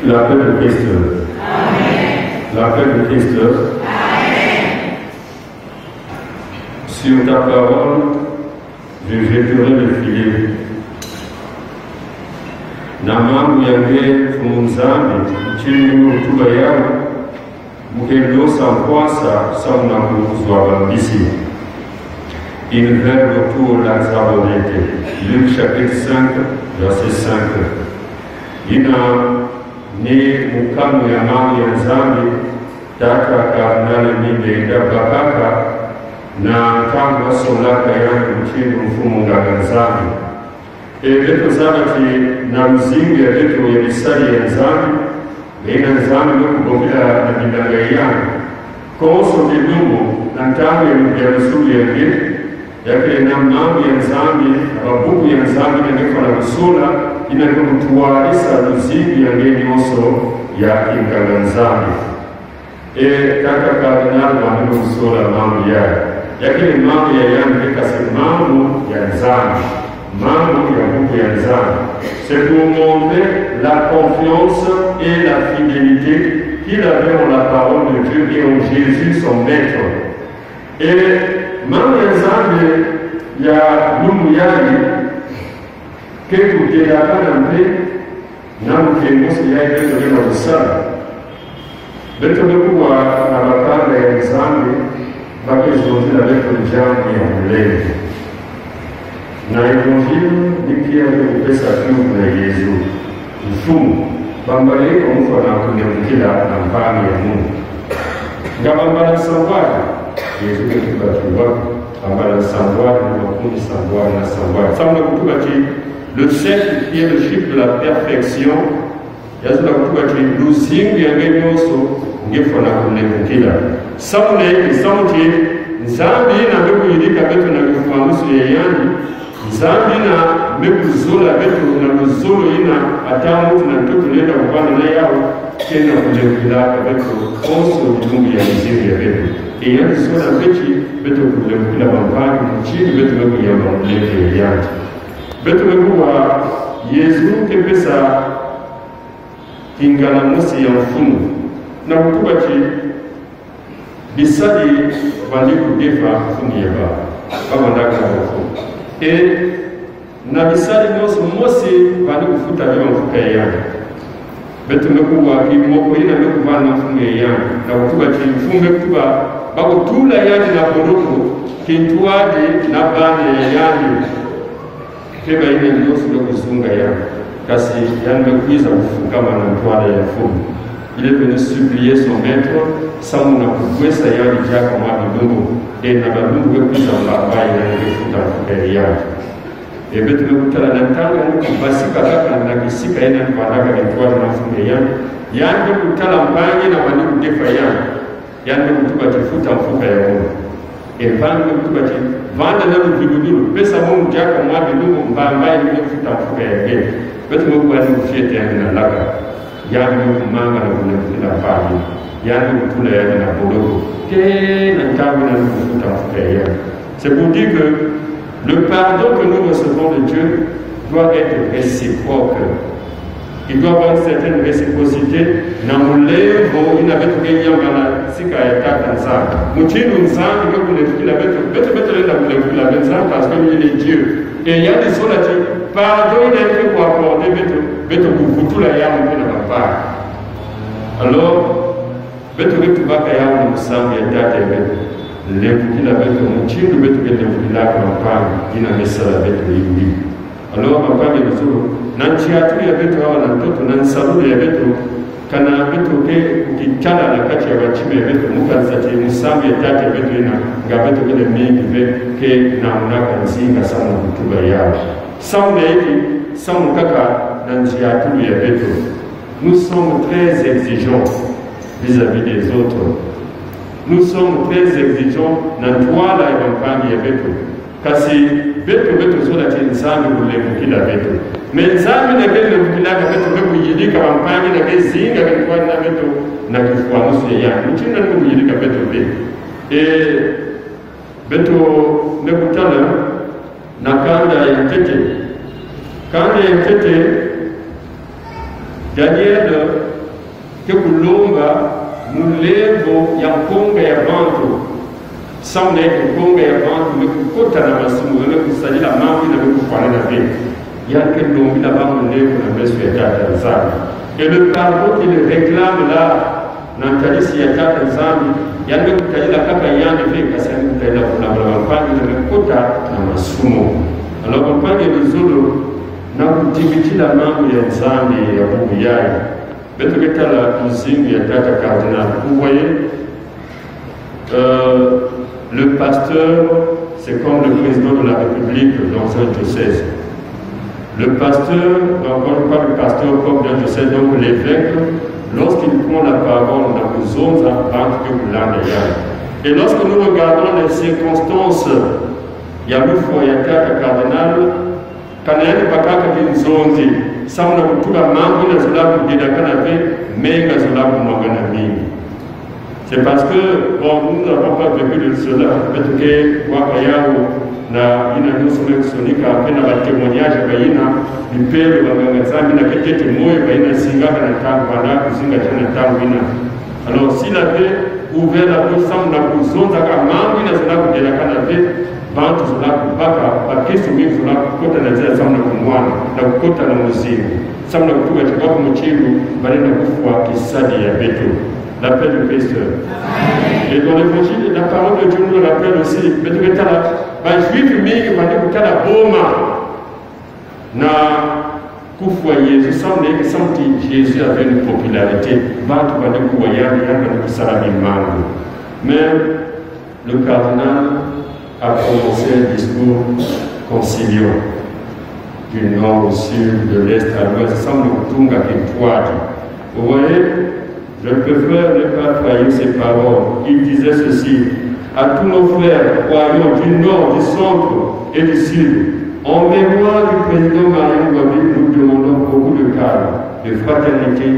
La paix de Christ. Amen. La paix de Christ. Amen. Sur ta parole, je jetterai le filet. Namamu yange fumunzambi, chini utuba yao, mukendo samkwasa sauna kuzwa bambisi. Il vers retour l'Azabonete. Luc chapitre 5, verset 5. Ina ni mukamu ya mamu ya zambi, taka kardinali mibenda bakaka, na kamba solaka yangu mchini mfumu ngaga zambi. Veto zabati na mzingi ya veto ya misali ya zambi, ina zambi mekubongila na bidanga yangu. Koso kidumu, na ntangu ya msuli ya ngini, yake na mambo ya zambi, ababuku ya zambi na niko na kusula, inakutuwarisa luzibi ya ngeni oso ya ingala zambi. Kaka kardinali wa niko kusula mambo ya. Yake ni mambo ya yangu kasi mambo ya zambi. Mambo ya buku ya zambi. C'est pour montrer la confiance et la fidélité qu'il avait en la parole de Dieu et en Jésus son maître. Et mambo ya zambi ya lumu yali keku kuyakana mpe namu kengosi ya beto lena usala beto bekuwa na bakanda ya zambi bakezonzila beto jambo ya mulele na evanjili nikia kupesa kiu na Yesu mfumu bambaliko mfu anakunyamukila na mpani ya Mungu ngabambala sambari Yesu kutubatuwa ambala sambari na makundi sambari na sambari samna kutubati le cercle qui est le chiffre de la perfection yazula kutubati luzingu ya ngenyoso ngefona kunekukila samune isamuti nzambi na mbegu yilika betu na kufamusu ya yani nzambi na mbegu zola betu na mzolo ina atamu na mtoto nenda kupanda na yao kena kunekukila betu onso vitungu ya mzingu ya betu et il y a des choses à faire qui beto kula bampani mchini beto meku ya bamuleke yati beto meku wa Yesu kepesa kingala musi ya mfumu na kutubati bisadi bandiku defa mfumu ya baba ndaka mfumu na bisadi mosi bandiku futa ya mfuka ya beto meku wa kimoko ina meku bana mfumu ya na kutubati mfumu meku bako tula yandi na boroko kintuadi na bane ya yandi keba ine nyosu na kuzunga ya kasi yandi mekuiza kufukama na mtuada ya fumu il est venu supplier son maître samu na kukwesa yandi jaka mwadi dungu na badungu mekuiza mbabai na ngefuta mfuka ya yandi betu mekutala na ntanga kubasika kaka na kisika ina nipandaka kintuadi na mfumu ya yandi kutala mpangi na wani kudefa yandi yani kutubati futa mfuka ya Mungu vange kutubati vanda na mvidudulu pesa Mungu jaka mwabi lungu mbambaye ni futa mfuka ya geni betu Mungu wani kufiete yani na laga yani kumanga na kunafuna pali yani kutula yani na bodogo na ntawi na futa mfuka ya c'est pour dire que le pardon que nous recevons de Dieu doit être réciproque. Il doit avoir une certaine réciprocité. Namulevo inabetukenya ngana sika ya tata nzanga. Muchinu nzanga que vous l'écoutez beto la vous nzanga parce que il est Dieu. Et il y a des choses là pardon il est fait pour accorder beto kuvutula yangu na papa. Alors beto baka yangu msanga ya tata beto. Lekukila beto muchinu beto lekukila kwa panga ina mesala beto hivi. Alors papa ni mzuri na nchiatu ya betu hawa na mtoto na nsalulu ya betu kana betu ke ukikala na kati ya wachime ya betu muka nzati musambi ya tati ya betu ina nga betu kile mingi ke na unaka nzinga samu kutuba yao samu na hiki samu kaka na nchiatu ya betu nous sommes très exigeants vis-à-vis des autres nous sommes très exigeants na tuwala ya mpangi ya betu kasi betu zola nzambi kulekukila betu me nzambi na kele kulekukilaka betu bekuyilika bampangi na kezinga kalikuwa na betu na kifuanusu ya yangu mchina nikuyilika betu betu mekutala na kanda ya tete Daniel que kulomba mulembo ya mponga ya bantu samna mponga ya bantu mekukota na masumu mekusalila mambo na mekufana na vile yake lombi na bantu lembo na mesu ya tata nzambi. Et le pardon qu'il réclame là dans Tadisi ya tata nzambi yande kutajila kaka yande vile kasi yande kutajila kuna mpangi na mekukota na masumu. Alors mpangi vizulu na kudhibitila mambo ya nzambi ya Mungu yaye beto ketala mzingu ya tata cardinal. Vous voyez, le pasteur c'est comme le président de la République dans un diocèse. Le pasteur, encore pas le pasteur comme d'un diocèse, donc l'évêque, lorsqu'il prend la parole dans les zones apparentes que vous l'avez. Et lorsque nous regardons les circonstances, il y a le foyer tata cardinal. Kanayani bakaka kinzonzi samna kutuka mambo na zulaku bidakana ve menga zulaku mwangana mingi. C'est parce que bon, nous n'avons pas vécu de cela, peut-être que wakayao na ina nusu mesonika apena ba témoignage baina bipelo bangangazami na ketete moyo baina singaka na tangu bana kuzinga tena tangu ina. Alors s'il avait ouvert la bouche samna kuzonza kama mambo na zulaku bidakana ve bantu zulaku baka bakristo mingi zulaku kota na zia samna kumwana na kukota na muzimu samna kutuka chikaku mchilu balena kufua kisadi ya betu. L'appel du Christ. Et dans l'évangile, la parole de Dieu nous rappelle aussi, betu ketala ba juif mingi bani kutala boma na kufua Yesu samna que santi Jésus avait une popularité bantu bani kuwa yani kusala bimangu. Mais le cardinal a prononcé un discours conciliant du nord au sud, de l'est à l'ouest, sans le tunga qui pointe. Vous voyez, je préfère ne pas trahir ces paroles. Il disait ceci: à tous nos frères croyants du nord, du centre et du sud, en mémoire du président Marion Gobi, nous demandons beaucoup de calme, de fraternité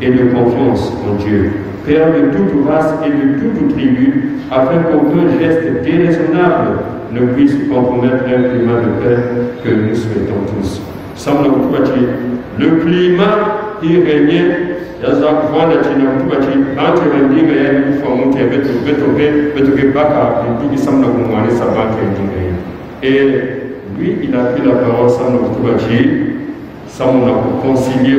et de confiance en Dieu, Père de toute race et de toute tribu, afin qu'aucun geste déraisonnable ne puisse compromettre un climat de paix que nous souhaitons tous. Le climat qui régnait, il y a un point de et lui, il a pris la parole sans nous concilier,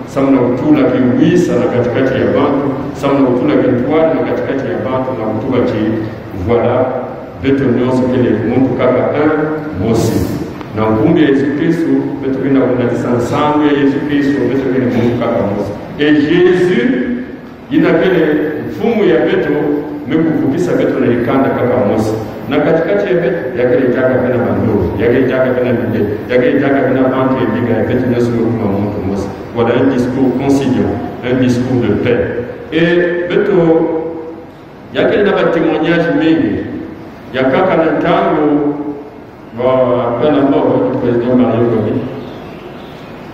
sans nous tout la qui oui, ça la katikati ya bantu, sans nous tout la qui toi, la katikati ya bantu, na kutuba chi, voilà, beto nyonso kele mungu kaka mosi. Na kumbi ya Yesu Kristo, beto kina kunatisa nsangu ya Yesu Kristo, beto kina mungu kaka mosi. Et Jésus, il a kele mfumu ya beto, mekufupisa beto na ikanda kaka mosi. Na katikati ya beto, yake itaka kena bandoro, yake itaka kena bide, yake itaka kena bantu ya biga ya beto nyoso kuma mungu mosi. Voilà un discours conciliant, un discours de paix. Et beto, yake na ba témoignage mingi, yakaka na tango, après la mort du président Mario Gobi,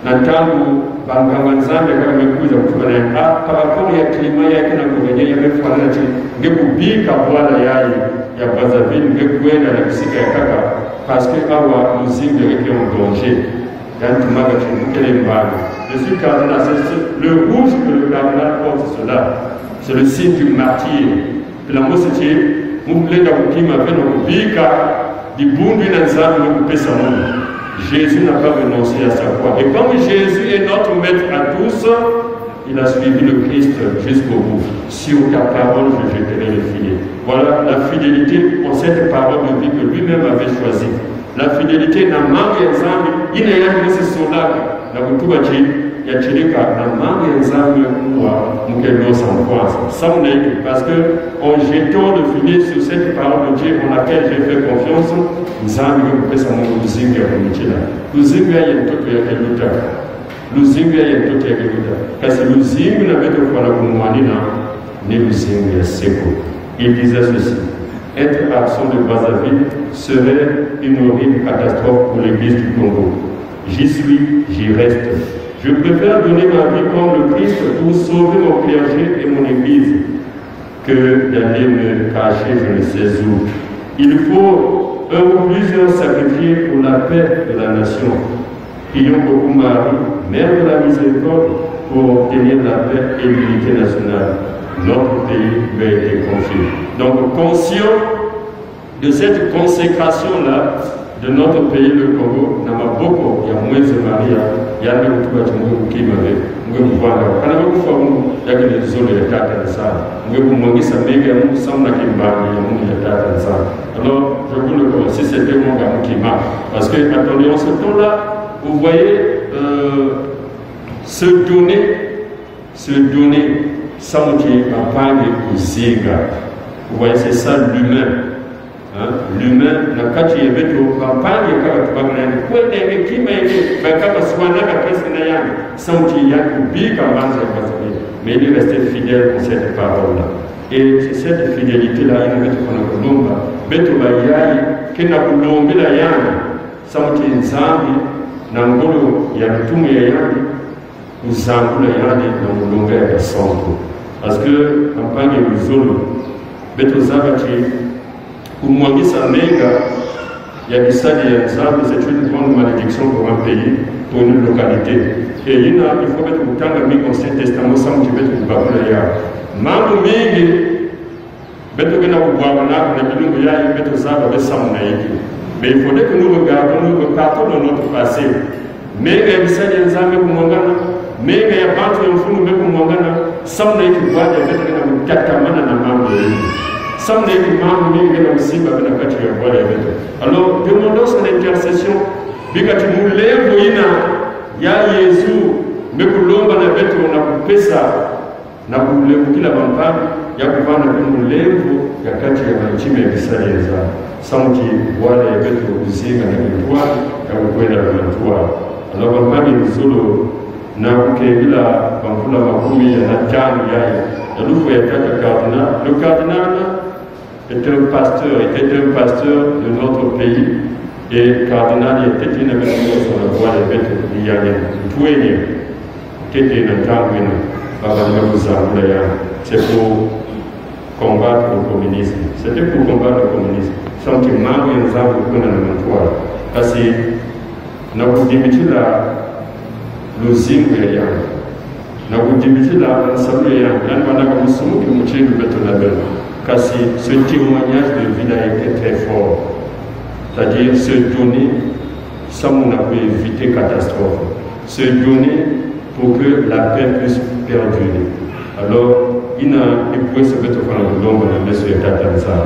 na tango banganga nzambe kama mekuza kutubana par rapport ya climat yake na kuvenye yamefuana chini ngekubika bwana yayi ya Brazzaville ngekwenda na kusika ya kaka parce que awa muzimbe yake en danger dan tumaga chimukele mbali. Je suis cardinal, c'est le rouge que le cardinal porte, cela c'est le signe du martyr. Puis la mositi mumlenda kupima veno kubika dibundu na nzambe nokupesa Mungu. Jésus n'a pas renoncé à sa foi. Et comme Jésus est notre maître à tous, il a suivi le Christ jusqu'au bout. Sur ta parole, je jeterai le filet. Voilà la fidélité en cette parole de vie que lui-même avait choisie. La fidélité n'a manqué ensemble, il n'y a pas de ce soldat. La kutuba chi ya chirika na mangi ensemble kwa mkelo sans foi. Parce que en jetant le filet sur cette parole de Dieu en laquelle j'ai fait confiance, nzambi kupesa Mungu luzingi ya kumichila. Luzingi ya mtoto ya keluta. Luzingi ya mtoto ya keluta. Kasi luzingi na beto kwa kumwanina ni luzingi ya seko. Il disait ceci: être absent de Brazzaville serait une horrible catastrophe pour l'église du Congo. J'y suis, j'y reste. Je préfère donner ma vie comme le Christ pour sauver mon clergé et mon église que d'aller me cacher je ne sais où. Il faut un ou plusieurs sacrifiés pour la paix de la nation. Prions beaucoup Marie, mère de la miséricorde, pour obtenir la paix et l'unité nationale. Notre pays lui a été confié. Donc, conscient de cette consécration-là de notre pays, le Congo, n'a pas beaucoup. Il y a moins de Maria, il y a même tout le monde qui m'avait. Je vais vous voir. Quand vous faites, il y a des zones de l'État comme ça. Je vais vous montrer ça, mais il y a un sang qui m'a dit, l'État comme ça. Alors, je vous le dis, si c'était mon gars qui m'a. Parce que, attendez, en ce temps-là, vous voyez, se donner, sans qu'il n'y ait pas de zéga. Vous voyez, c'est ça l'humain. L'humain, na kati ya beto kampani kama tubagana kwenda hekima ile kama swana na pesa na yangu sauti yako bika manza kwa sababu mais il est resté fidèle pour cette parole là et c'est cette fidélité là il veut qu'on a kulomba beto bayai kina kulomba la yangu sauti nzambi na ngolo ya mtume ya yangu uzangula yangu na mulonga ya sonto parce que kampani mzolo beto zabati kumwangisa menga ya misali ya nzambe, c'est une grande malédiction pour un pays, pour une localité. Et il faut mettre au temps de l'Ancien Testament sans que tu mettes au Babylone ya. Mambo mingi beto kena kubwana na bilungu ya beto zaba besamu na hiki. Mais il faudrait que nous repartons dans notre passé. Menga ya misali ya nzambe kumwangana, menga ya bantu ya mfumu be kumwangana, samu na hiki bwana beto kena kukatamana na mambo hiki. Alors, demandons son intercession. Bikati mulembo ina ya Yesu mekulomba na beto na kupesa na kulembo kila mampani ya kuvana mulembo ya kati ya machime ya bisaleza. Sauti wale ya beto kuzinga na kitwa ya kukwenda na kitwa. Alors, mampani mzulu na kukengila pampula makumi ya natano yae. Ya lufu ya tata cardinal. Le cardinal était un pasteur de notre pays et cardinal était une aventure sur la voie des bêtes c'est pour combattre le communisme. C'était pour combattre le communisme. Sans que manque un exemple de la parce que nous avons débuté le zing de Yann. Nous avons débuté l'ensemble de Yann. Nous avons débuté le Kasi ce témoignage de vie a été très fort. C'est-à-dire se donner sans qu'on a pu éviter catastrophe. Se donner pour que la paix puisse perdurer. Alors, il a éprouvé ce que tu as dit, l'homme de M. Tatanza.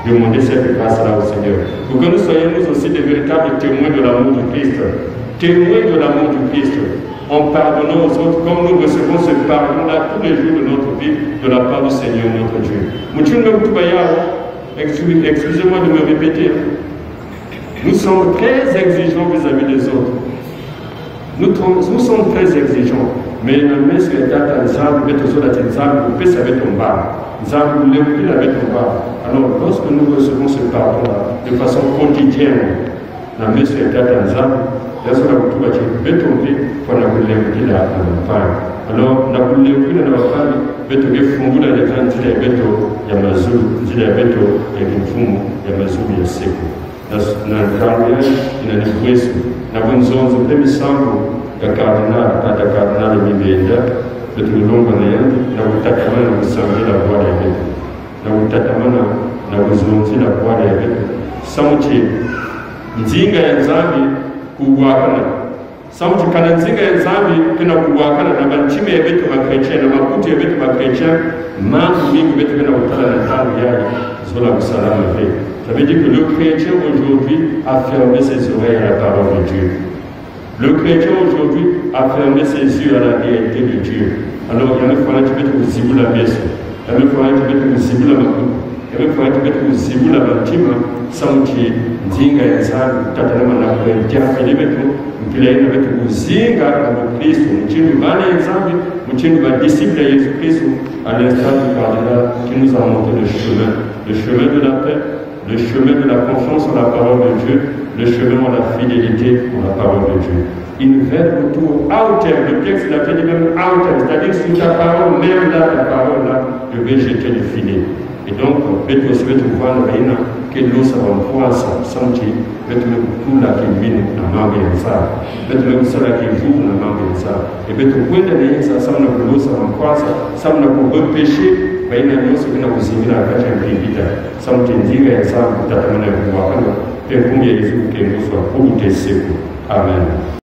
Demandez cette grâce-là au Seigneur. Pour que nous soyons nous aussi des véritables témoins de l'amour du Christ. Témoins de l'amour du Christ. En pardonnant aux autres, comme nous recevons ce pardon-là tous les jours de notre vie, de la part du Seigneur notre Dieu. Excusez-moi de me répéter. Nous sommes très exigeants vis-à-vis des autres. Nous sommes très exigeants. Mais le messe est à l'ensemble, mais toujours à l'ensemble, vous pouvez savoir ton bas. Nous l'écoutons avec ton bas. Alors, lorsque nous recevons ce pardon-là, de façon quotidienne, la messe est à l'ensemble, alors, nous avons alors, nous avons vu dans la femme, nous avons vu dans la grande Yamazou, Diabeto, et Fumu, Yamazou, Yaseko. Nous avons vu dans les Bressu, nous avons vu dans le Missambo, le cardinal, le cardinal de Mibenda, le Toulon, nous avons vu Tatamana, nous avons vu la voie des bêtes. Nous avons vu Tatamana, nous avons vu la voie des bêtes. Samuti, Nzinga et Zambi, kuwakana sauti kana nzinga ya zambi kena kuwakana na banchime ya betu makretia na makuti ya betu makretia mambo mingi betu kena utala na tabu yake zola usalama pe. Ça veut dire que le chrétien aujourd'hui a fermé ses oreilles à la parole de Dieu. Le chrétien aujourd'hui a fermé ses yeux à la réalité de Dieu. Alors il y a une fois qui betu kuzibu la beso, il y a une fois qui betu kuzibu la makuti, il y a une fois qui betu kuzibu la banchima sauti nzinga ya zambi tatalama na kuentia fili betu mpileni betu kuzinga na Kristo mchini bana ya zambi mchini ba disciple ya Jésus Christ à l'instant du cardinal qui nous a montré le chemin de la paix, le chemin de la confiance en la parole de Dieu, le chemin en la fidélité en la parole de Dieu. Il fait retour out le texte il a fait même out c'est-à-dire sur ta parole même là ta parole là je vais jeter le filet et donc betu aussi betu voir le ke losa wamkwasa samti betu kula kimini na mambo ya saa betu kusala kivu na mambo ya saa betu kwenda na yesa samna kulosa wamkwasa samna kubepeshe baina ya yote kuna kuzingira wakati mpita samti nzinga ya saa kutatamana kwa wakati pe kumye Yesu ke ngoswa kubute siku amen.